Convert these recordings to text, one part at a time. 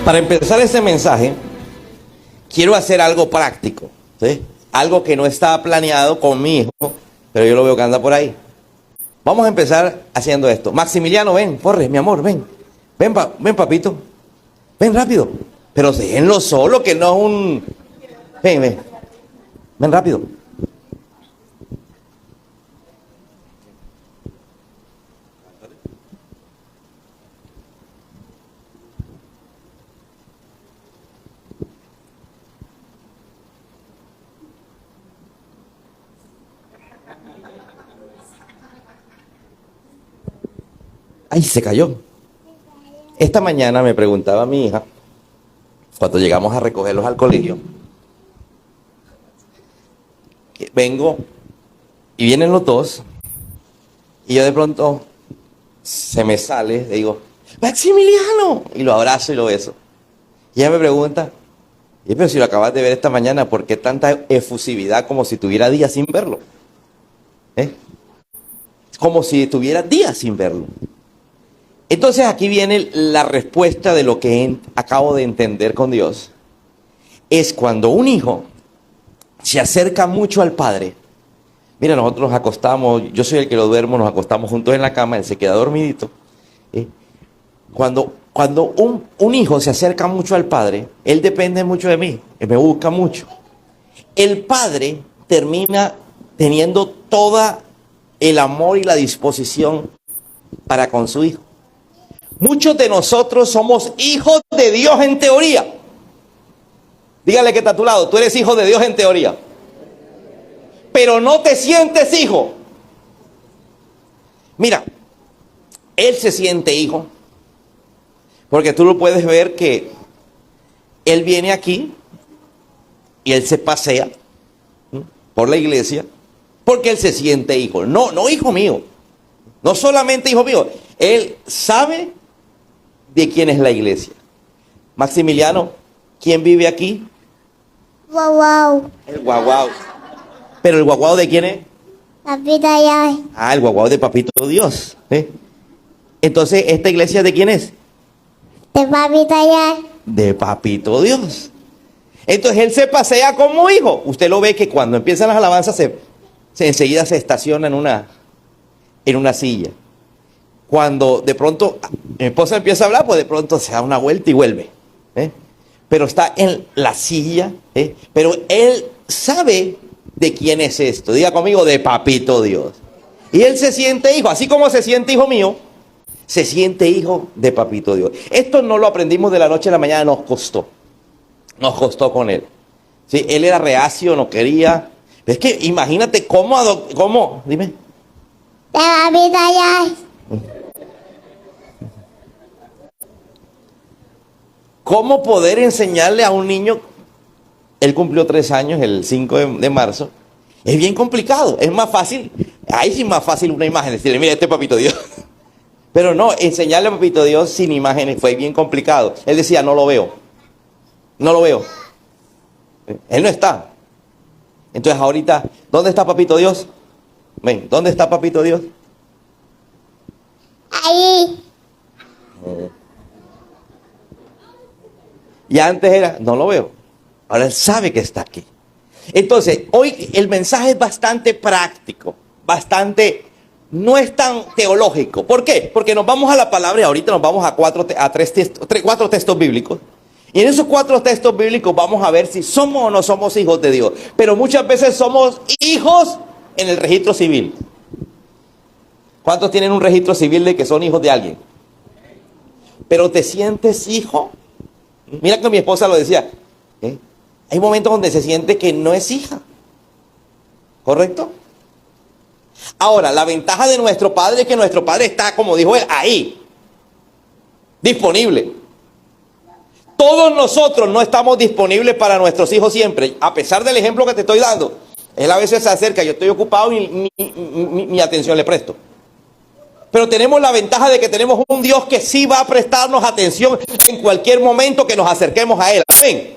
Para empezar este mensaje, quiero hacer algo práctico, ¿sí? Algo que no estaba planeado con mi hijo, pero yo lo veo que anda por ahí. Vamos a empezar haciendo esto. Maximiliano, ven, corre, mi amor, ven. Ven, papito. Ven rápido. Pero déjenlo solo, que no es un... Ven. Ven rápido. Ay, se cayó. Esta mañana me preguntaba mi hija, cuando llegamos a recogerlos al colegio, que vengo y vienen los dos, y yo de pronto se me sale, le digo, Maximiliano, y lo abrazo y lo beso. Y ella me pregunta, pero si lo acabas de ver esta mañana, ¿por qué tanta efusividad como si tuviera días sin verlo? Como si tuviera días sin verlo. Entonces aquí viene la respuesta de lo que acabo de entender con Dios. Es cuando un hijo se acerca mucho al padre. Mira, nosotros nos acostamos, yo soy el que lo duermo, nos acostamos juntos en la cama, él se queda dormidito. Cuando un hijo se acerca mucho al padre, él depende mucho de mí, él me busca mucho. El padre termina teniendo todo el amor y la disposición para con su hijo. Muchos de nosotros somos hijos de Dios en teoría. Dígale que está a tu lado, tú eres hijo de Dios en teoría. Pero no te sientes hijo. Mira, él se siente hijo. Porque tú lo puedes ver que él viene aquí y él se pasea por la iglesia porque él se siente hijo. No hijo mío. No solamente hijo mío. Él sabe de quién es la iglesia. Maximiliano, ¿quién vive aquí? Guau. El guaguau. ¿Pero el guaguau de quién es? Papito Dios. Ah, el guaguau de Papito Dios. Entonces, ¿esta iglesia de quién es? De Papito Dios. De Papito Dios. Entonces él se pasea como hijo. Usted lo ve que cuando empiezan las alabanzas enseguida se estaciona en una silla. Cuando de pronto mi esposa empieza a hablar, pues de pronto se da una vuelta y vuelve. Pero está en la silla. Pero él sabe de quién es esto. Diga conmigo, de Papito Dios. Y él se siente hijo, así como se siente hijo mío, se siente hijo de Papito Dios. Esto no lo aprendimos de la noche a la mañana, nos costó con él. ¿Sí? Él era reacio, no quería. Es que imagínate cómo, dime. De Papito Dios. ¿Cómo poder enseñarle a un niño? Él cumplió 3 años el 5 de marzo. Es bien complicado, es más fácil. Ahí sí es más fácil una imagen, decirle, mira, este es Papito Dios. Pero no, enseñarle a Papito Dios sin imágenes fue bien complicado. Él decía, no lo veo. Él no está. Entonces ahorita, ¿dónde está Papito Dios? Ven, ¿dónde está Papito Dios? Ahí. Y antes era, no lo veo. Ahora él sabe que está aquí. Entonces, hoy el mensaje es bastante práctico, no es tan teológico. ¿Por qué? Porque nos vamos a la palabra y ahorita nos vamos a cuatro textos bíblicos. Y en esos 4 textos bíblicos vamos a ver si somos o no somos hijos de Dios. Pero muchas veces somos hijos en el registro civil. ¿Cuántos tienen un registro civil de que son hijos de alguien? Pero ¿te sientes hijo? Mira que mi esposa lo decía. Hay momentos donde se siente que no es hija. ¿Correcto? Ahora, la ventaja de nuestro padre es que nuestro padre está, como dijo él, ahí. Disponible. Todos nosotros no estamos disponibles para nuestros hijos siempre. A pesar del ejemplo que te estoy dando. Él a veces se acerca, yo estoy ocupado y mi atención le presto. Pero tenemos la ventaja de que tenemos un Dios que sí va a prestarnos atención en cualquier momento que nos acerquemos a Él. Amén.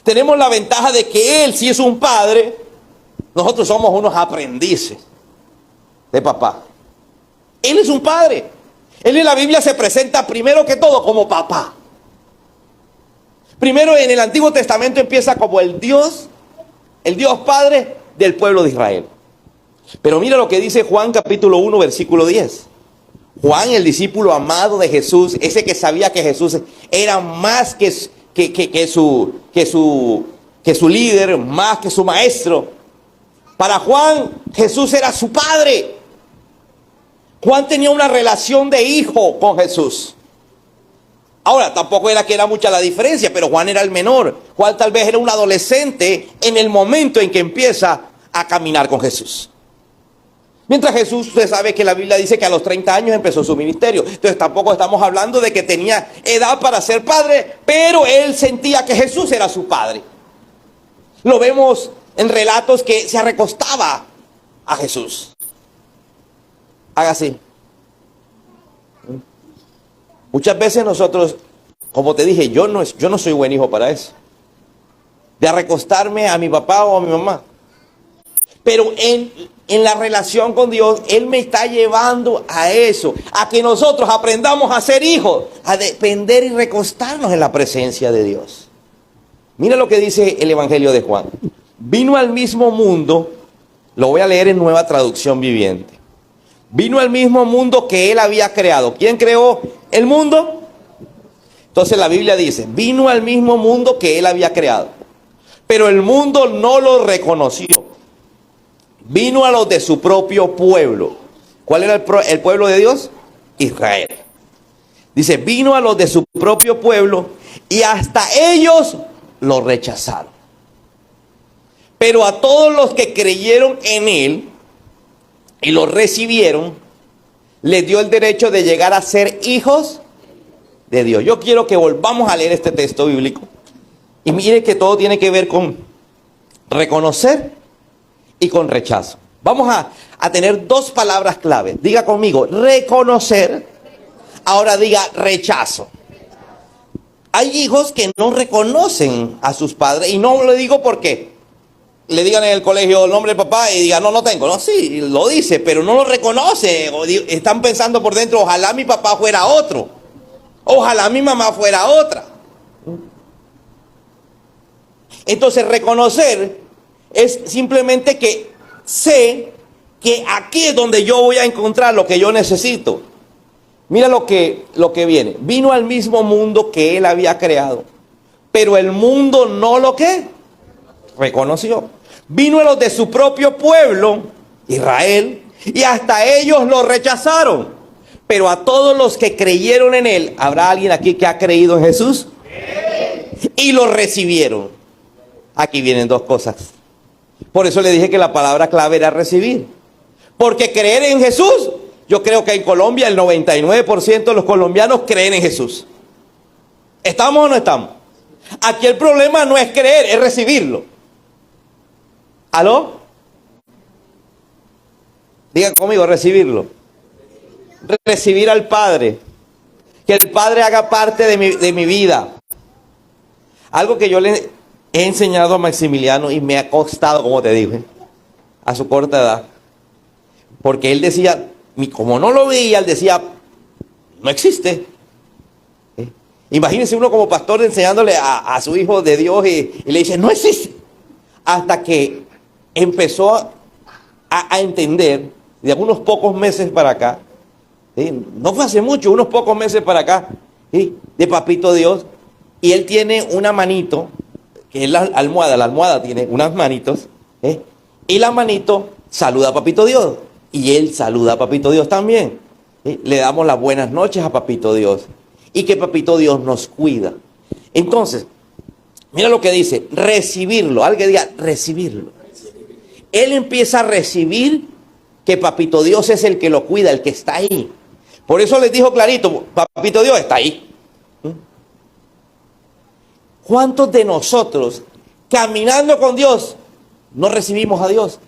Tenemos la ventaja de que Él, si es un padre, nosotros somos unos aprendices de papá. Él es un padre. Él en la Biblia se presenta primero que todo como papá. Primero en el Antiguo Testamento empieza como el Dios Padre del pueblo de Israel. Pero mira lo que dice Juan capítulo 1 versículo 10. Juan, el discípulo amado de Jesús, ese que sabía que Jesús era más que su líder, más que su maestro. Para Juan, Jesús era su padre. Juan tenía una relación de hijo con Jesús. Ahora, tampoco era que era mucha la diferencia, pero Juan era el menor. Juan tal vez era un adolescente en el momento en que empieza a caminar con Jesús. Mientras Jesús, usted sabe que la Biblia dice que a los 30 años empezó su ministerio. Entonces tampoco estamos hablando de que tenía edad para ser padre, pero él sentía que Jesús era su padre. Lo vemos en relatos que se recostaba a Jesús. Haga así. Muchas veces nosotros, como te dije, yo no soy buen hijo para eso. De recostarme a mi papá o a mi mamá. Pero en la relación con Dios, Él me está llevando a eso, a que nosotros aprendamos a ser hijos, a depender y recostarnos en la presencia de Dios. Mira lo que dice el Evangelio de Juan. Vino al mismo mundo, lo voy a leer en Nueva Traducción Viviente. Vino al mismo mundo que Él había creado. ¿Quién creó el mundo? Entonces la Biblia dice, vino al mismo mundo que Él había creado, pero el mundo no lo reconoció. Vino a los de su propio pueblo. ¿Cuál era el pueblo de Dios? Israel. Dice, vino a los de su propio pueblo y hasta ellos lo rechazaron. Pero a todos los que creyeron en Él y lo recibieron, les dio el derecho de llegar a ser hijos de Dios. Yo quiero que volvamos a leer este texto bíblico. Y mire que todo tiene que ver con reconocer y con rechazo. Vamos a tener dos palabras clave. Diga conmigo, reconocer. Ahora diga rechazo. Hay hijos que no reconocen a sus padres. Y no lo digo porque le digan en el colegio el nombre del papá y digan, no tengo. No, sí, lo dice, pero no lo reconoce. Están pensando por dentro, ojalá mi papá fuera otro. Ojalá mi mamá fuera otra. Entonces reconocer es simplemente que sé que aquí es donde yo voy a encontrar lo que yo necesito. Mira lo que viene. Vino al mismo mundo que Él había creado, pero el mundo no lo que reconoció. Vino a los de su propio pueblo, Israel, y hasta ellos lo rechazaron. Pero a todos los que creyeron en Él, ¿habrá alguien aquí que ha creído en Jesús? Y lo recibieron. Aquí vienen dos cosas. Por eso le dije que la palabra clave era recibir. Porque creer en Jesús, yo creo que en Colombia el 99% de los colombianos creen en Jesús. ¿Estamos o no estamos? Aquí el problema no es creer, es recibirlo. ¿Aló? Digan conmigo, recibirlo. Recibir al Padre. Que el Padre haga parte de mi vida. Algo que yo le he enseñado a Maximiliano y me ha costado, como te dije, a su corta edad. Porque él decía, como no lo veía, él decía, no existe. Imagínense uno como pastor enseñándole a su hijo de Dios y le dice, no existe. Hasta que empezó a entender, de unos pocos meses para acá, no fue hace mucho, unos pocos meses para acá, de Papito Dios, y él tiene una manito, que es la almohada tiene unas manitos, y la manito saluda a Papito Dios, y él saluda a Papito Dios también. Le damos las buenas noches a Papito Dios, y que Papito Dios nos cuida. Entonces, mira lo que dice, recibirlo, alguien diga, recibirlo. Él empieza a recibir que Papito Dios es el que lo cuida, el que está ahí. Por eso les dijo clarito, Papito Dios está ahí. ¿Cuántos de nosotros, caminando con Dios, no recibimos a Dios?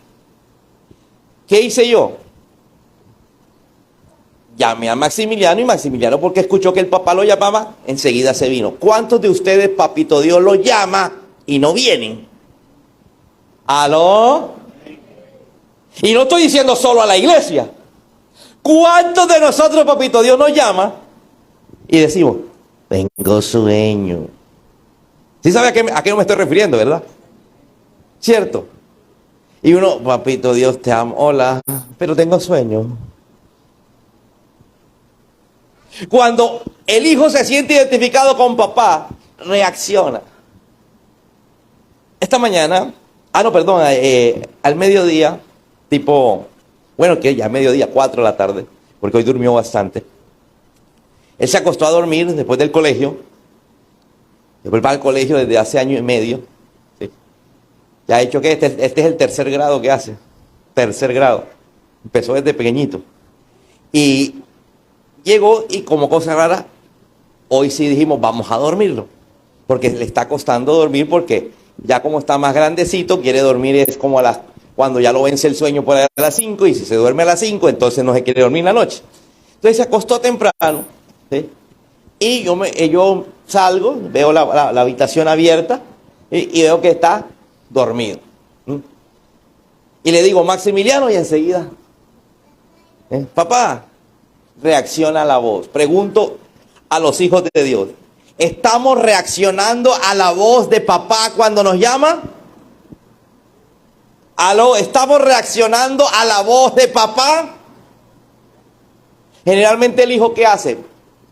¿Qué hice yo? Llamé a Maximiliano y Maximiliano, porque escuchó que el papá lo llamaba, enseguida se vino. ¿Cuántos de ustedes, Papito Dios, lo llama y no vienen? ¿Aló? Y no estoy diciendo solo a la iglesia. ¿Cuántos de nosotros, papito Dios, nos llama y decimos, tengo sueño? ¿Sí sabe a qué no me estoy refiriendo, verdad? ¿Cierto? Y uno, papito Dios, te amo, hola, pero tengo sueño. Cuando el hijo se siente identificado con papá, reacciona. Esta mañana, no, perdón, al mediodía, tipo, bueno, que ya mediodía, 4 de la tarde, porque hoy durmió bastante. Él se acostó a dormir después del colegio. Después va al colegio desde hace año y medio. ¿Sí? Ya ha hecho que este es el tercer grado que hace. Tercer grado. Empezó desde pequeñito. Y llegó y como cosa rara, hoy sí dijimos, vamos a dormirlo. Porque le está costando dormir porque ya como está más grandecito, quiere dormir es como cuando ya lo vence el sueño por ahí a las 5 y si se duerme a las 5, entonces no se quiere dormir la noche. Entonces se acostó temprano, ¿sí? Y yo salgo, veo la habitación abierta y veo que está dormido. ¿Sí? Y le digo, Maximiliano, y enseguida, papá, reacciona a la voz. Pregunto a los hijos de Dios, ¿estamos reaccionando a la voz de papá cuando nos llama? ¿Aló? ¿Estamos reaccionando a la voz de papá? Generalmente el hijo, ¿qué hace?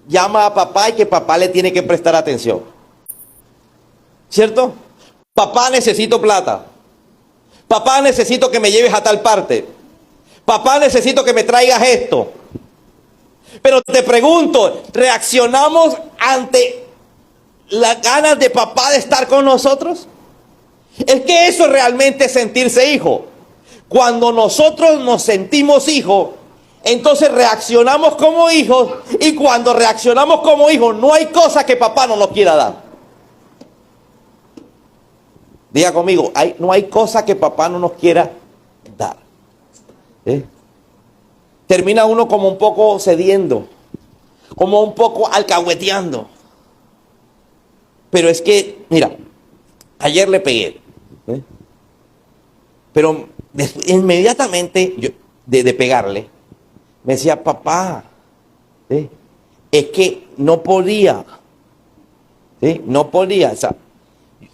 Llama a papá y que papá le tiene que prestar atención. ¿Cierto? Papá, necesito plata. Papá, necesito que me lleves a tal parte. Papá, necesito que me traigas esto. Pero te pregunto, ¿reaccionamos ante las ganas de papá de estar con nosotros? Es que eso realmente es sentirse hijo. Cuando nosotros nos sentimos hijos, entonces reaccionamos como hijos, y cuando reaccionamos como hijos, no hay cosa que papá no nos quiera dar. Diga conmigo, no hay cosa que papá no nos quiera dar. Termina uno como un poco cediendo, como un poco alcahueteando. Pero es que, mira, ayer le pegué. Pero inmediatamente de pegarle, me decía, papá, ¿sí? Es que no podía. ¿Sí? No podía. O sea,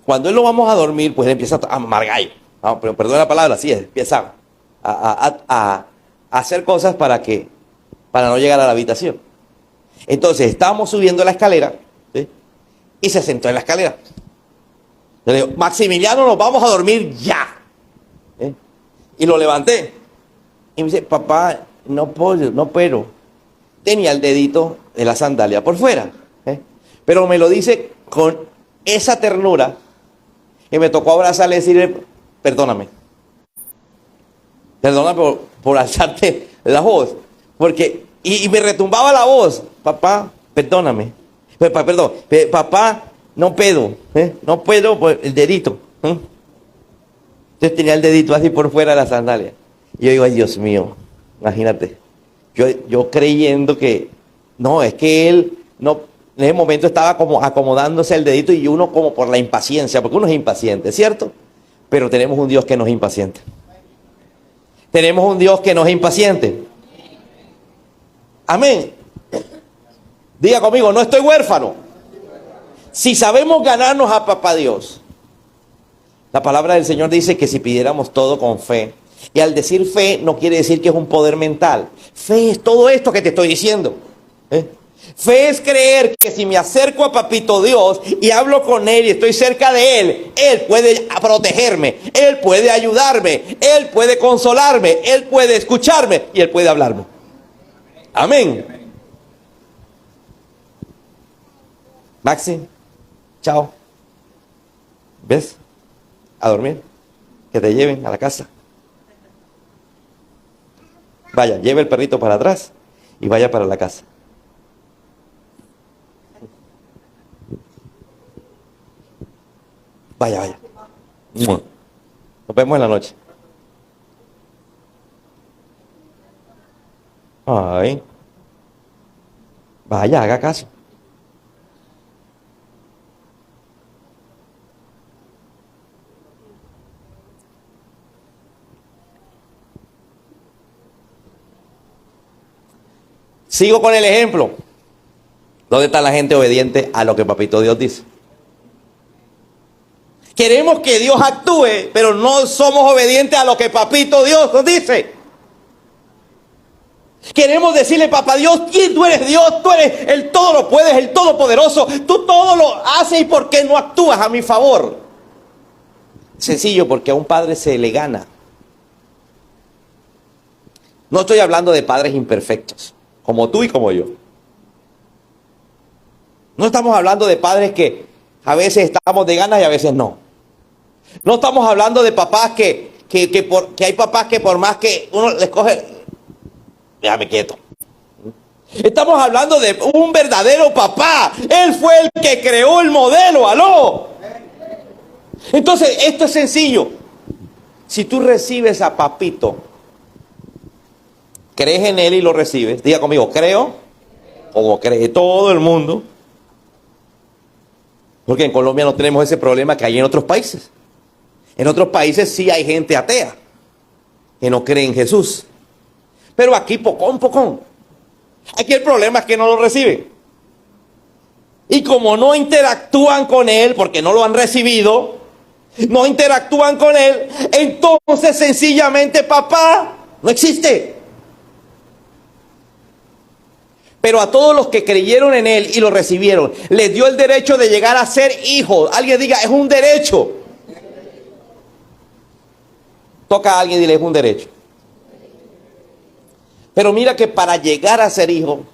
cuando él lo vamos a dormir, pues él empieza a amargar. No, pero perdón la palabra, así es, empieza a hacer cosas para no llegar a la habitación. Entonces, estábamos subiendo la escalera, ¿sí? Y se sentó en la escalera. Yo le digo, Maximiliano, nos vamos a dormir ya. Y lo levanté. Y me dice, papá, no puedo. Tenía el dedito de la sandalia por fuera. Pero me lo dice con esa ternura que me tocó abrazarle y decirle, perdóname. Perdóname por alzarte la voz. Porque, y me retumbaba la voz. Papá, perdóname. Perdón, papá, no puedo. No puedo por el dedito. Entonces tenía el dedito así por fuera de la sandalia. Y yo digo, ay Dios mío, imagínate. Yo creyendo que, no, es que él no, en ese momento estaba como acomodándose el dedito y uno como por la impaciencia, porque uno es impaciente, ¿cierto? Pero tenemos un Dios que no es impaciente. Tenemos un Dios que no es impaciente. Amén. Diga conmigo, no estoy huérfano. Si sabemos ganarnos a papá Dios, la palabra del Señor dice que si pidiéramos todo con fe, y al decir fe no quiere decir que es un poder mental. Fe es todo esto que te estoy diciendo. Fe es creer que si me acerco a papito Dios y hablo con Él y estoy cerca de Él, Él puede protegerme, Él puede ayudarme, Él puede consolarme, Él puede escucharme y Él puede hablarme. Amén. Maxi, chao. ¿Ves? A dormir. Que te lleven a la casa. Vaya, lleve el perrito para atrás y vaya para la casa. Vaya, vaya. Nos vemos en la noche. Ay. Vaya, haga caso. Sigo con el ejemplo. ¿Dónde está la gente obediente a lo que Papito Dios dice? Queremos que Dios actúe, pero no somos obedientes a lo que Papito Dios nos dice. Queremos decirle, papá Dios, ¿quién tú eres Dios? Tú eres el todo lo puedes, el todopoderoso. Tú todo lo haces y ¿por qué no actúas a mi favor? Sencillo, porque a un padre se le gana. No estoy hablando de padres imperfectos, como tú y como yo. No estamos hablando de padres que a veces estamos de ganas y a veces no. No estamos hablando de papás que hay papás que por más que uno les coge, déjame quieto. Estamos hablando de un verdadero papá. Él fue el que creó el modelo, aló. Entonces, esto es sencillo. Si tú recibes a papito, crees en él y lo recibes, diga conmigo, creo, como cree todo el mundo. Porque en Colombia no tenemos ese problema que hay en otros países. En otros países sí hay gente atea, que no cree en Jesús. Pero aquí pocón. Aquí el problema es que no lo reciben. Y como no interactúan con él, porque no lo han recibido, no interactúan con él, entonces sencillamente papá no existe. Pero a todos los que creyeron en él y lo recibieron, les dio el derecho de llegar a ser hijos. Alguien diga, es un derecho. Toca a alguien y dile, es un derecho. Pero mira que para llegar a ser hijo,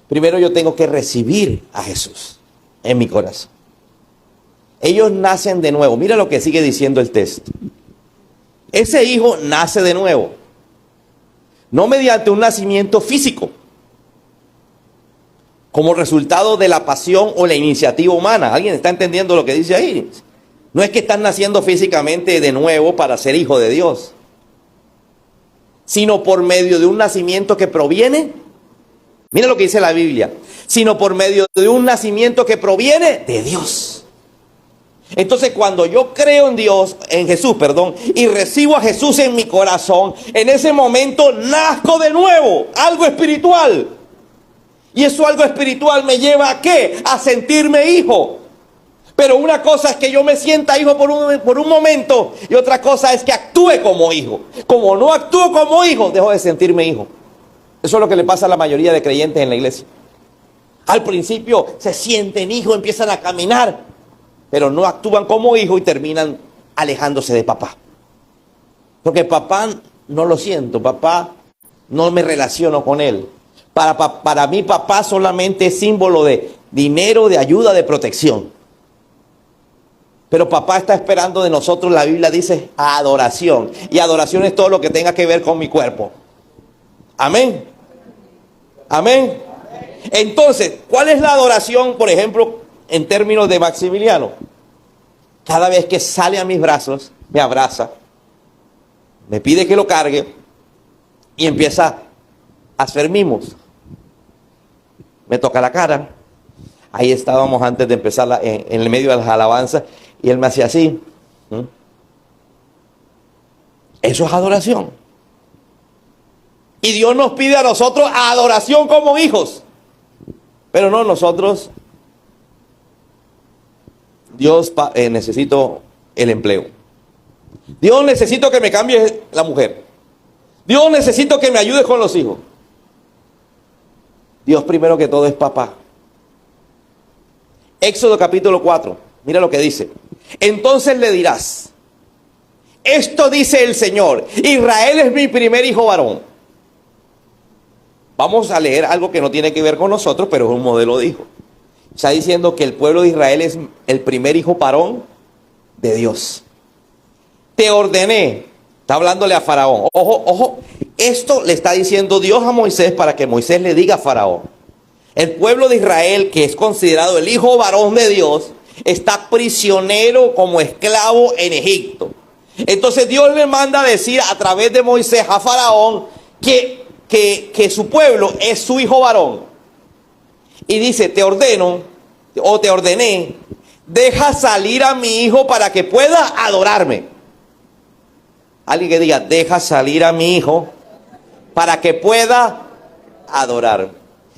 primero yo tengo que recibir a Jesús en mi corazón. Ellos nacen de nuevo. Mira lo que sigue diciendo el texto. Ese hijo nace de nuevo. No mediante un nacimiento físico, como resultado de la pasión o la iniciativa humana. ¿Alguien está entendiendo lo que dice ahí? No es que están naciendo físicamente de nuevo para ser hijo de Dios, sino por medio de un nacimiento que proviene, mira lo que dice la Biblia, sino por medio de un nacimiento que proviene de Dios. Entonces cuando yo creo en Dios, en Jesús, perdón, y recibo a Jesús en mi corazón, en ese momento nazco de nuevo, algo espiritual. Y eso algo espiritual me lleva ¿a qué? A sentirme hijo. Pero una cosa es que yo me sienta hijo por un momento y otra cosa es que actúe como hijo. Como no actúo como hijo, dejo de sentirme hijo. Eso es lo que le pasa a la mayoría de creyentes en la iglesia. Al principio se sienten hijos, empiezan a caminar, pero no actúan como hijo y terminan alejándose de papá. Porque papá no lo siento, papá no me relaciono con él. Para mí papá solamente es símbolo de dinero, de ayuda, de protección. Pero papá está esperando de nosotros, la Biblia dice, adoración. Y adoración es todo lo que tenga que ver con mi cuerpo. Amén. Amén. Entonces, ¿cuál es la adoración, por ejemplo, en términos de Maximiliano? Cada vez que sale a mis brazos, me abraza, me pide que lo cargue y empieza a hacer mimos. Me toca la cara. Ahí estábamos antes de empezar en el medio de las alabanzas y él me hacía así. Eso es adoración. Y Dios nos pide a nosotros adoración como hijos. Pero no nosotros. Dios, necesito el empleo. Dios, necesito que me cambie la mujer. Dios, necesito que me ayudes con los hijos. Dios primero que todo es papá. Éxodo capítulo 4, mira lo que dice. Entonces le dirás, esto dice el Señor, Israel es mi primer hijo varón. Vamos a leer algo que no tiene que ver con nosotros, pero es un modelo de hijo. Está diciendo que el pueblo de Israel es el primer hijo varón de Dios. Te ordené, está hablándole a Faraón. Ojo, esto le está diciendo Dios a Moisés para que Moisés le diga a Faraón. El pueblo de Israel, que es considerado el hijo varón de Dios, está prisionero como esclavo en Egipto. Entonces Dios le manda a decir a través de Moisés a Faraón que su pueblo es su hijo varón. Y dice, te ordeno, o te ordené, deja salir a mi hijo para que pueda adorarme. Alguien que diga, deja salir a mi hijo para que pueda adorarme.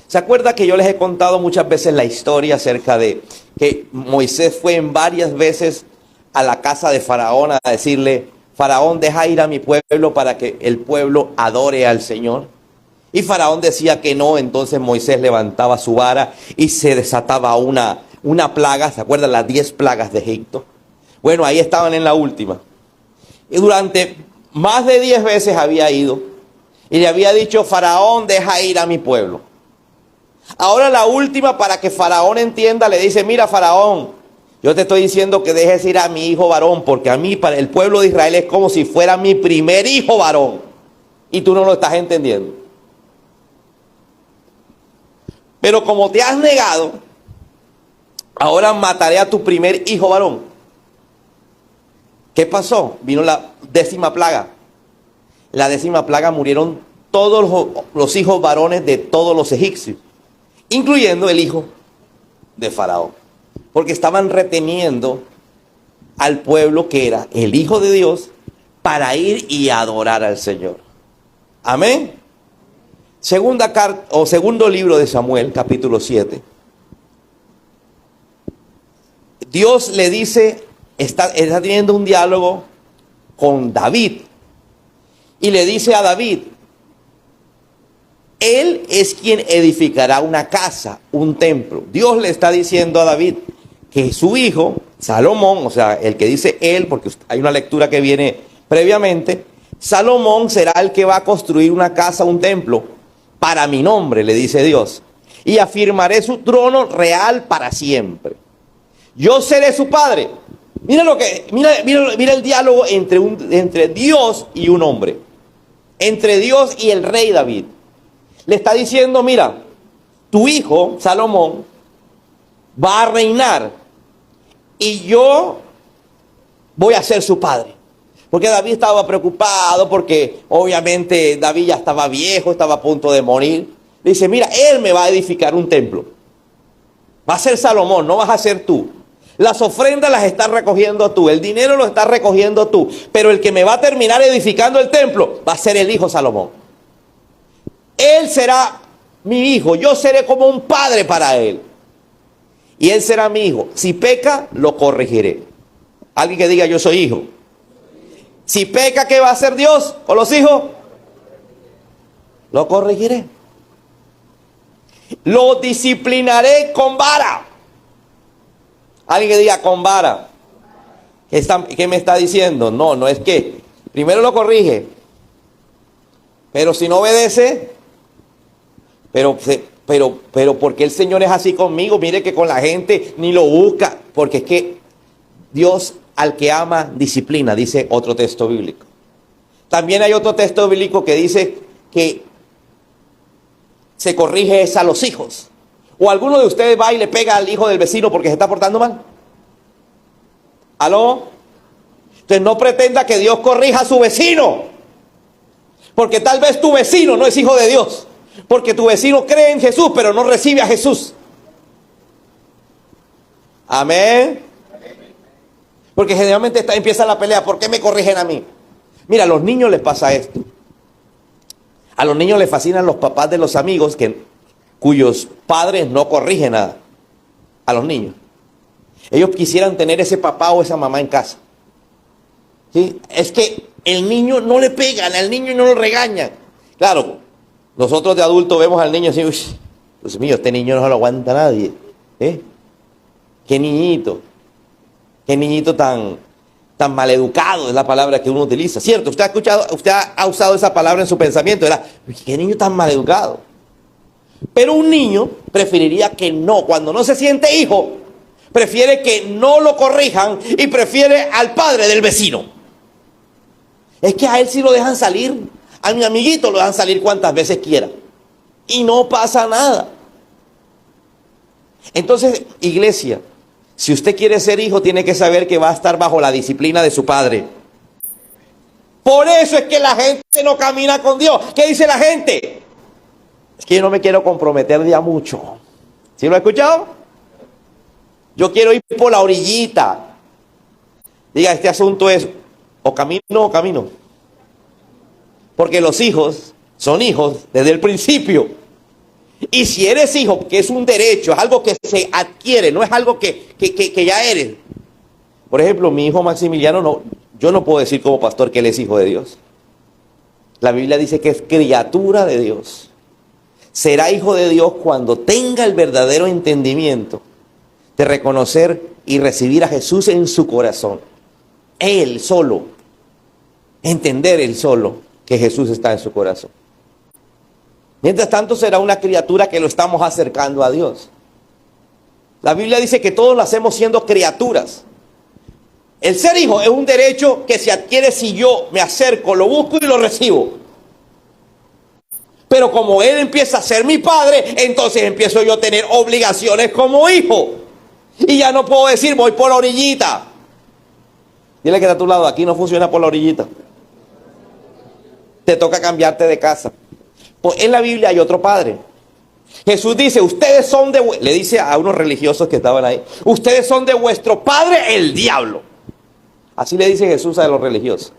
¿Se acuerda que yo les he contado muchas veces la historia acerca de que Moisés fue en varias veces a la casa de Faraón a decirle, Faraón, deja ir a mi pueblo para que el pueblo adore al Señor? Y Faraón decía que no, entonces Moisés levantaba su vara y se desataba una plaga. ¿Se acuerdan las 10 plagas de Egipto? Bueno, ahí estaban en la última. Y durante más de 10 veces había ido y le había dicho, Faraón, deja ir a mi pueblo. Ahora la última, para que Faraón entienda, le dice, mira Faraón, yo te estoy diciendo que dejes ir a mi hijo varón, porque a mí, para el pueblo de Israel, es como si fuera mi primer hijo varón. Y tú no lo estás entendiendo. Pero como te has negado, ahora mataré a tu primer hijo varón. ¿Qué pasó? Vino la 10ª plaga. La 10ª plaga murieron todos los hijos varones de todos los egipcios, incluyendo el hijo de Faraón, porque estaban reteniendo al pueblo que era el hijo de Dios para ir y adorar al Señor. Amén. Segundo libro de Samuel, capítulo 7. Dios le dice, está teniendo un diálogo con David, y le dice a David, él es quien edificará una casa, un templo. Dios le está diciendo a David que su hijo, Salomón, o sea, el que dice él, porque hay una lectura que viene previamente, Salomón será el que va a construir una casa, un templo, para mi nombre, le dice Dios. Y afirmaré su trono real para siempre. Yo seré su padre. Mira el diálogo entre Dios y un hombre. Entre Dios y el rey David. Le está diciendo, mira, tu hijo, Salomón, va a reinar y yo voy a ser su padre. Porque David estaba preocupado, porque obviamente David ya estaba viejo, estaba a punto de morir. Le dice, mira, él me va a edificar un templo. Va a ser Salomón, no vas a ser tú. Las ofrendas las estás recogiendo tú, el dinero lo estás recogiendo tú, pero el que me va a terminar edificando el templo va a ser el hijo Salomón. Él será mi hijo, yo seré como un padre para él. Y él será mi hijo. Si peca, lo corregiré. Alguien que diga, yo soy hijo. Si peca, ¿qué va a hacer Dios con los hijos? Lo corregiré. Lo disciplinaré con vara. Alguien que diga, con vara. ¿Qué me está diciendo? No es que primero lo corrige, pero si no obedece, pero porque el Señor es así conmigo, mire que con la gente ni lo busca, porque es que Dios al que ama disciplina, dice otro texto bíblico. También hay otro texto bíblico que dice que se corrige es a los hijos. ¿O alguno de ustedes va y le pega al hijo del vecino porque se está portando mal? ¿Aló? Entonces no pretenda que Dios corrija a su vecino, porque tal vez tu vecino no es hijo de Dios, porque tu vecino cree en Jesús pero no recibe a Jesús. Amén. Porque generalmente empieza la pelea, ¿por qué me corrigen a mí? Mira, a los niños les pasa esto. A los niños les fascinan los papás de los amigos cuyos padres no corrigen a los niños. Ellos quisieran tener ese papá o esa mamá en casa. ¿Sí? Es que el niño no le pegan, al niño no lo regañan. Claro, nosotros de adultos vemos al niño así, uy, Dios mío, este niño no se lo aguanta nadie. Qué niñito tan maleducado es la palabra que uno utiliza. ¿Cierto? Usted ha usado esa palabra en su pensamiento, ¿verdad? Qué niño tan maleducado. Pero un niño preferiría que no, cuando no se siente hijo, prefiere que no lo corrijan y prefiere al padre del vecino. Es que a él sí lo dejan salir, a mi amiguito lo dejan salir cuantas veces quiera y no pasa nada. Entonces, iglesia, si usted quiere ser hijo, tiene que saber que va a estar bajo la disciplina de su padre. Por eso es que la gente no camina con Dios. ¿Qué dice la gente? Es que yo no me quiero comprometer ya mucho. ¿Sí lo ha escuchado? Yo quiero ir por la orillita. Diga, este asunto es o camino o camino. Porque los hijos son hijos desde el principio. Y si eres hijo, que es un derecho, es algo que se adquiere, no es algo que ya eres. Por ejemplo, mi hijo Maximiliano, no, yo no puedo decir como pastor que él es hijo de Dios. La Biblia dice que es criatura de Dios. Será hijo de Dios cuando tenga el verdadero entendimiento de reconocer y recibir a Jesús en su corazón. Él solo, entender él solo que Jesús está en su corazón. Mientras tanto será una criatura que lo estamos acercando a Dios. La Biblia dice que todos lo hacemos siendo criaturas. El ser hijo es un derecho que se adquiere si yo me acerco, lo busco y lo recibo. Pero como él empieza a ser mi padre, entonces empiezo yo a tener obligaciones como hijo. Y ya no puedo decir, voy por la orillita. Dile que está a tu lado, aquí no funciona por la orillita. Te toca cambiarte de casa. Pues en la Biblia hay otro padre. Jesús dice, ustedes son le dice a unos religiosos que estaban ahí, ustedes son de vuestro padre el diablo. Así le dice Jesús a los religiosos.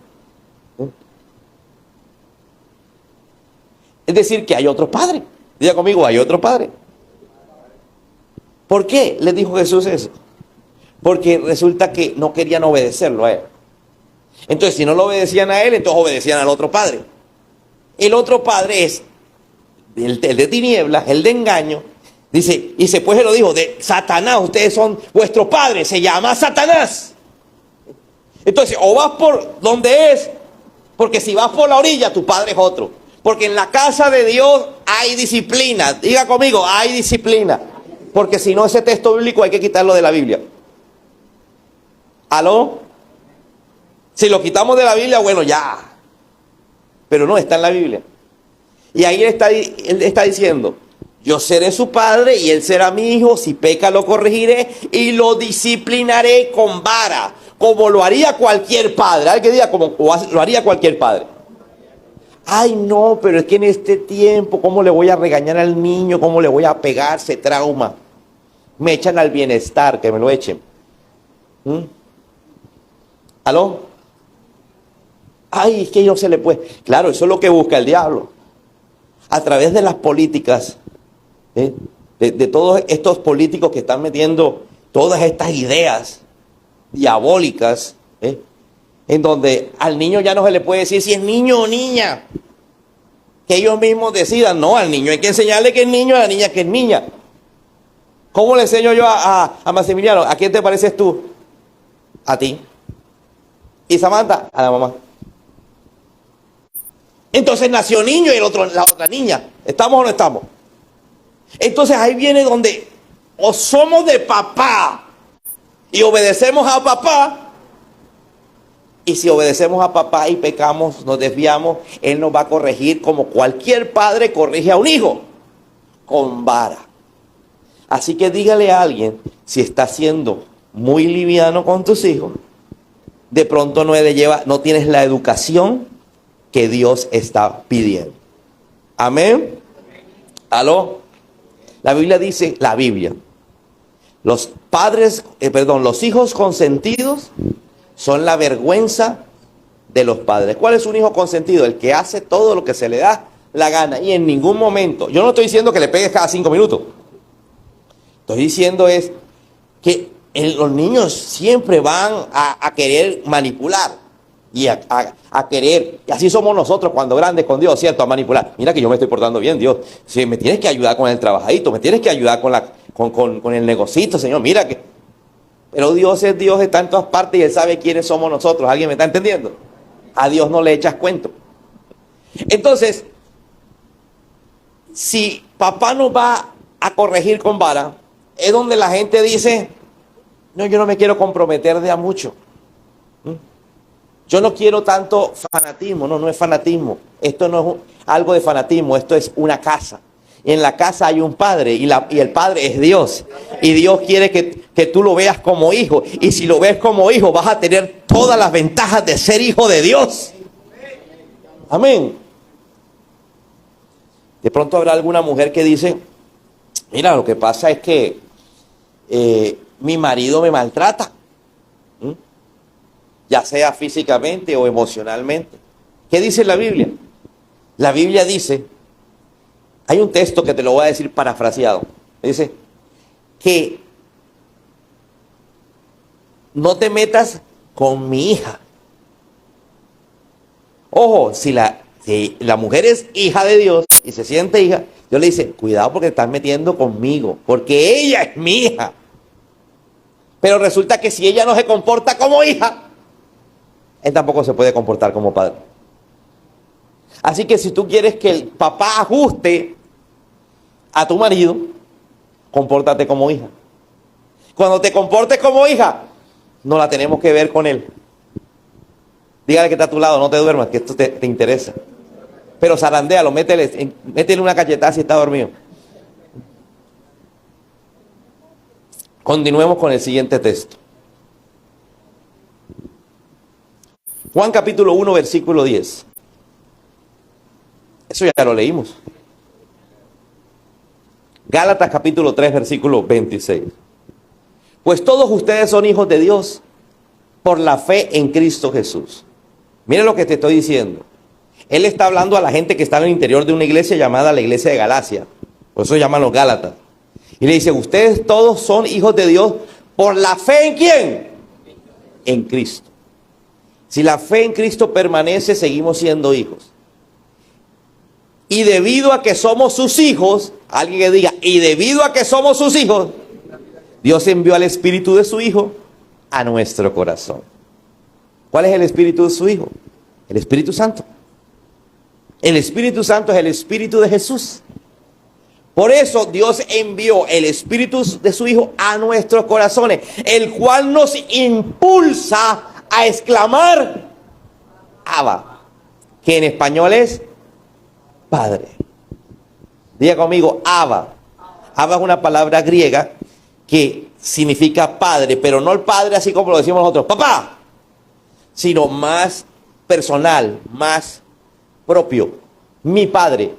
Es decir, que hay otro padre. Diga conmigo, hay otro padre. ¿Por qué le dijo Jesús eso? Porque resulta que no querían obedecerlo a él. Entonces, si no lo obedecían a él, entonces obedecían al otro padre. El otro padre es el de tinieblas, el de engaño. Dice, y después él lo dijo, de Satanás, ustedes son vuestro padre, se llama Satanás. Entonces, o vas por donde es, porque si vas por la orilla, tu padre es otro. Porque en la casa de Dios hay disciplina. Diga conmigo, hay disciplina. Porque si no, ese texto bíblico hay que quitarlo de la Biblia. ¿Aló? Si lo quitamos de la Biblia, bueno, ya. Pero no, está en la Biblia. Y ahí él está diciendo, yo seré su padre y él será mi hijo. Si peca, lo corregiré y lo disciplinaré con vara. Como lo haría cualquier padre. ¿Alguien que diga como lo haría cualquier padre? Ay, no, pero es que en este tiempo, ¿cómo le voy a regañar al niño? ¿Cómo le voy a pegar? Se trauma. Me echan al bienestar, que me lo echen. ¿Aló? Ay, es que no se le puede. Claro, eso es lo que busca el diablo. A través de las políticas, de todos estos políticos que están metiendo todas estas ideas diabólicas, en donde al niño ya no se le puede decir si es niño o niña. Que ellos mismos decidan. No, al niño hay que enseñarle que es niño, a la niña que es niña. ¿Cómo le enseño yo a Maximiliano? ¿A quién te pareces tú? A ti. ¿Y Samantha? A la mamá. Entonces nació niño y la otra niña. ¿Estamos o no estamos? Entonces ahí viene donde o somos de papá y obedecemos a papá. Y si obedecemos a papá y pecamos, nos desviamos, él nos va a corregir como cualquier padre corrige a un hijo, con vara. Así que dígale a alguien, si está siendo muy liviano con tus hijos, de pronto no tienes la educación que Dios está pidiendo. Amén. ¿Aló? La Biblia dice, los hijos consentidos son la vergüenza de los padres. ¿Cuál es un hijo consentido? El que hace todo lo que se le da la gana y en ningún momento. Yo no estoy diciendo que le pegues cada 5 minutos. Estoy diciendo es que los niños siempre van a querer manipular y a querer. Y así somos nosotros cuando grandes con Dios, ¿cierto? A manipular. Mira que yo me estoy portando bien, Dios. Si me tienes que ayudar con el trabajadito, me tienes que ayudar con el negocito, Señor. Mira que... Pero Dios es Dios, está en todas partes y Él sabe quiénes somos nosotros. ¿Alguien me está entendiendo? A Dios no le echas cuento. Entonces, si papá nos va a corregir con vara, es donde la gente dice, no, yo no me quiero comprometer de a mucho. Yo no quiero tanto fanatismo. No es fanatismo. Esto no es algo de fanatismo, esto es una casa. Y en la casa hay un padre y el padre es Dios. Y Dios quiere que tú lo veas como hijo. Y si lo ves como hijo, vas a tener todas las ventajas de ser hijo de Dios. Amén. De pronto habrá alguna mujer que dice, mira, lo que pasa es que mi marido me maltrata. Ya sea físicamente o emocionalmente. ¿Qué dice la Biblia? La Biblia dice, Hay un texto que te lo voy a decir parafraseado. Dice que no te metas con mi hija. Ojo, si la mujer es hija de Dios y se siente hija, Dios le dice, cuidado porque te estás metiendo conmigo, porque ella es mi hija. Pero resulta que si ella no se comporta como hija, él tampoco se puede comportar como padre. Así que si tú quieres que el papá ajuste a tu marido, compórtate como hija. Cuando te comportes como hija, no la tenemos que ver con él. Dígale que está a tu lado, no te duermas, que esto te interesa. Pero zarandéalo, métele una cachetada si está dormido. Continuemos con el siguiente texto. Juan capítulo 1, versículo 10. Eso ya lo leímos. Gálatas capítulo 3, versículo 26. Pues todos ustedes son hijos de Dios por la fe en Cristo Jesús. Mira lo que te estoy diciendo. Él está hablando a la gente que está en el interior de una iglesia llamada la iglesia de Galacia. Por eso llaman los Gálatas. Y le dice, ustedes todos son hijos de Dios por la fe en ¿quién? En Cristo. Si la fe en Cristo permanece, seguimos siendo hijos. Y debido a que somos sus hijos, alguien que diga, y debido a que somos sus hijos, Dios envió al Espíritu de su Hijo a nuestro corazón. ¿Cuál es el Espíritu de su Hijo? El Espíritu Santo. El Espíritu Santo es el Espíritu de Jesús. Por eso Dios envió el Espíritu de su Hijo a nuestros corazones, el cual nos impulsa a exclamar Abba, que en español es Padre. Diga conmigo, Abba. Abba es una palabra griega que significa padre, pero no el padre así como lo decimos nosotros, papá, sino más personal, más propio. Mi padre,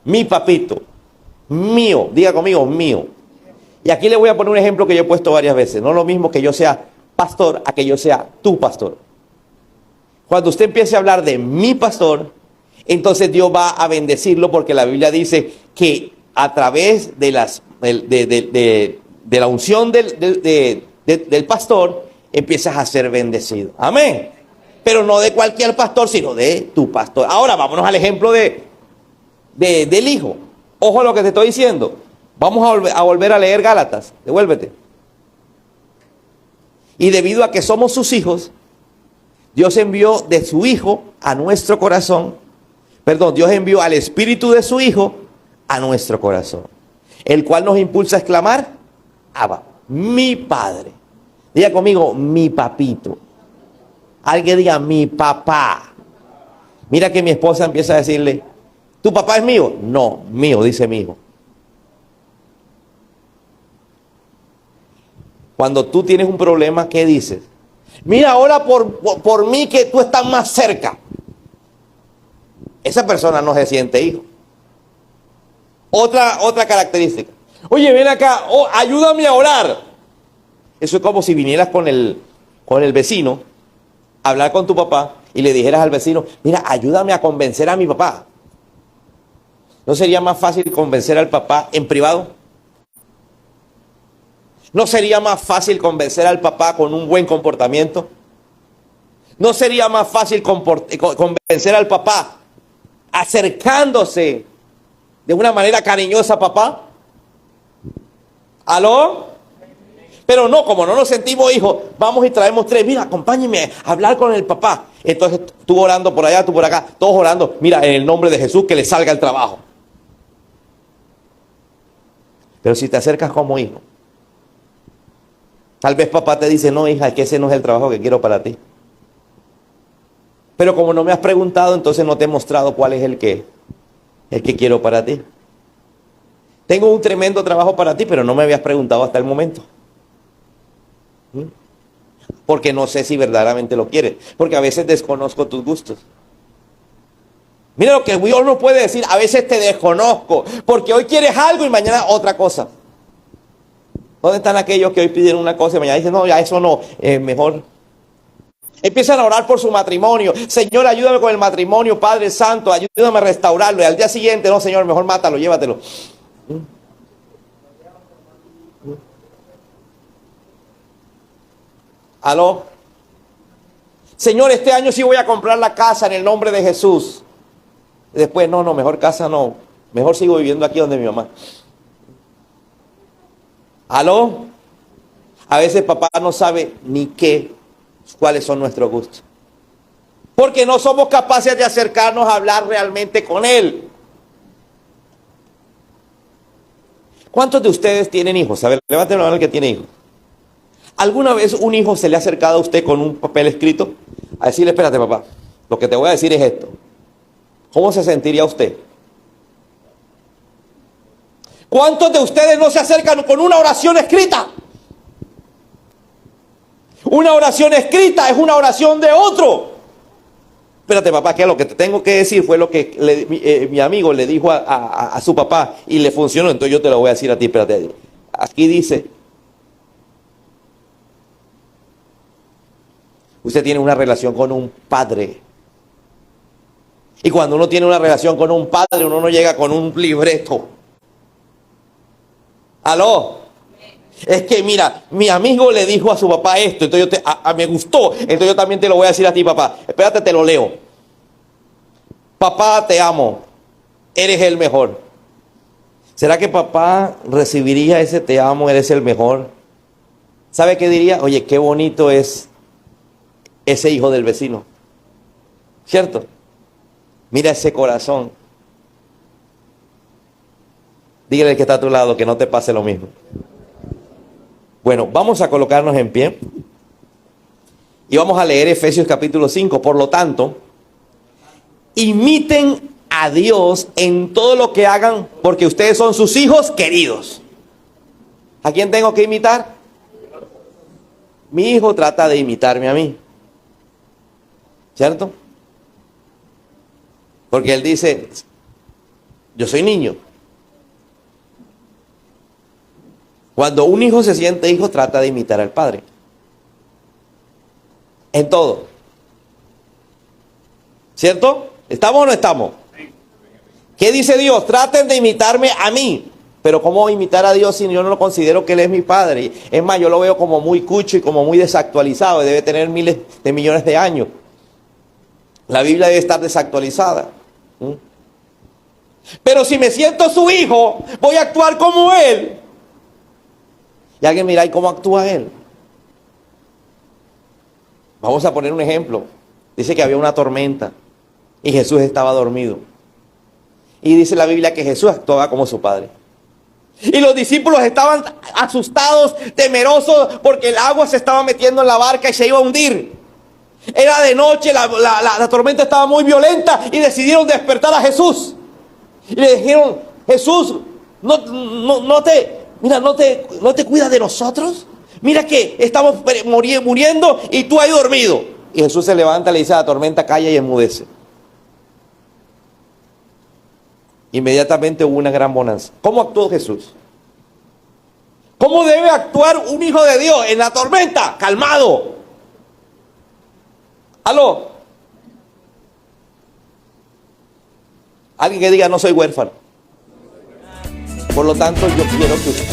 mi papito, mío. Diga conmigo, mío. Y aquí le voy a poner un ejemplo que yo he puesto varias veces. No es lo mismo que yo sea pastor a que yo sea tu pastor. Cuando usted empiece a hablar de mi pastor, entonces Dios va a bendecirlo, porque la Biblia dice que a través de la unción del pastor empiezas a ser bendecido. Amén. Pero no de cualquier pastor, sino de tu pastor. Ahora vámonos al ejemplo del hijo. Ojo a lo que te estoy diciendo. Vamos a volver a leer Gálatas. Devuélvete. Y debido a que somos sus hijos, Dios envió de su Hijo a nuestro corazón. Perdón, Dios envió al Espíritu de su Hijo a nuestro corazón, el cual nos impulsa a exclamar, Abba, mi Padre. Diga conmigo, mi papito. Alguien diga, mi papá. Mira que mi esposa empieza a decirle, ¿tu papá es mío? No, mío, dice mi hijo. Cuando tú tienes un problema, ¿qué dices? Mira, ora por mí que tú estás más cerca. Esa persona no se siente hijo. Otra característica. Oye, ven acá, ayúdame a orar. Eso es como si vinieras con el vecino a hablar con tu papá y le dijeras al vecino, mira, ayúdame a convencer a mi papá. ¿No sería más fácil convencer al papá en privado? ¿No sería más fácil convencer al papá con un buen comportamiento? ¿No sería más fácil convencer al papá acercándose de una manera cariñosa a papá? ¿Aló? Pero no, como no nos sentimos hijos, vamos y traemos tres. Mira, acompáñenme a hablar con el papá. Entonces tú orando por allá, tú por acá, todos orando. Mira, en el nombre de Jesús que le salga el trabajo. Pero si te acercas como hijo, tal vez papá te dice, no hija, es que ese no es el trabajo que quiero para ti. Pero como no me has preguntado, entonces no te he mostrado cuál es el que quiero para ti. Tengo un tremendo trabajo para ti, pero no me habías preguntado hasta el momento. Porque no sé si verdaderamente lo quieres. Porque a veces desconozco tus gustos. Mira lo que Dios no puede decir, a veces te desconozco. Porque hoy quieres algo y mañana otra cosa. ¿Dónde están aquellos que hoy pidieron una cosa y mañana dicen, no, ya eso no, mejor Empiezan a orar por su matrimonio. Señor, ayúdame con el matrimonio, Padre Santo, ayúdame a restaurarlo. Y al día siguiente, no, Señor, mejor mátalo, llévatelo. ¿Aló? Señor, este año sí voy a comprar la casa en el nombre de Jesús. Y después, no, mejor casa no. Mejor sigo viviendo aquí donde mi mamá. ¿Aló? A veces papá no sabe ni cuáles son nuestros gustos. Porque no somos capaces de acercarnos a hablar realmente con Él. ¿Cuántos de ustedes tienen hijos? A ver, levanten la mano el que tiene hijos. ¿Alguna vez un hijo se le ha acercado a usted con un papel escrito? A decirle, espérate papá, lo que te voy a decir es esto. ¿Cómo se sentiría usted? ¿Cuántos de ustedes no se acercan con una oración escrita? Una oración escrita es una oración de otro. Espérate papá, que lo que te tengo que decir fue lo que mi amigo le dijo a su papá y le funcionó, entonces yo te lo voy a decir a ti, espérate. Aquí dice, usted tiene una relación con un padre. Y cuando uno tiene una relación con un padre, uno no llega con un libreto. ¿Aló? Es que mira, mi amigo le dijo a su papá esto, entonces me gustó, entonces yo también te lo voy a decir a ti, papá. Espérate, te lo leo. Papá, te amo, eres el mejor. ¿Será que papá recibiría ese te amo, eres el mejor? ¿Sabe qué diría? Oye, qué bonito es ese hijo del vecino. ¿Cierto? Mira ese corazón. Dígale al que está a tu lado que no te pase lo mismo. Bueno, vamos a colocarnos en pie y vamos a leer Efesios capítulo 5. Por lo tanto, imiten a Dios en todo lo que hagan, porque ustedes son sus hijos queridos. ¿A quién tengo que imitar? Mi hijo trata de imitarme a mí, ¿cierto? Porque él dice, yo soy niño. Cuando un hijo se siente hijo, trata de imitar al padre. En todo. ¿Cierto? ¿Estamos o no estamos? ¿Qué dice Dios? Traten de imitarme a mí. Pero ¿cómo imitar a Dios si yo no lo considero que Él es mi padre? Es más, yo lo veo como muy cucho y como muy desactualizado. Debe tener miles de millones de años. La Biblia debe estar desactualizada. Pero si me siento su hijo, voy a actuar como Él. Y alguien mira, ¿y cómo actúa Él? Vamos a poner un ejemplo. Dice que había una tormenta y Jesús estaba dormido. Y dice la Biblia que Jesús actuaba como su padre. Y los discípulos estaban asustados, temerosos, porque el agua se estaba metiendo en la barca y se iba a hundir. Era de noche, la tormenta estaba muy violenta y decidieron despertar a Jesús. Y le dijeron, Jesús, no te cuidas de nosotros. Mira que estamos muriendo y tú ahí dormido. Y Jesús se levanta, le dice a la tormenta, calla y enmudece. Inmediatamente hubo una gran bonanza. ¿Cómo actuó Jesús? ¿Cómo debe actuar un hijo de Dios en la tormenta? Calmado. ¿Aló? Alguien que diga, no soy huérfano. Por lo tanto, yo quiero que usted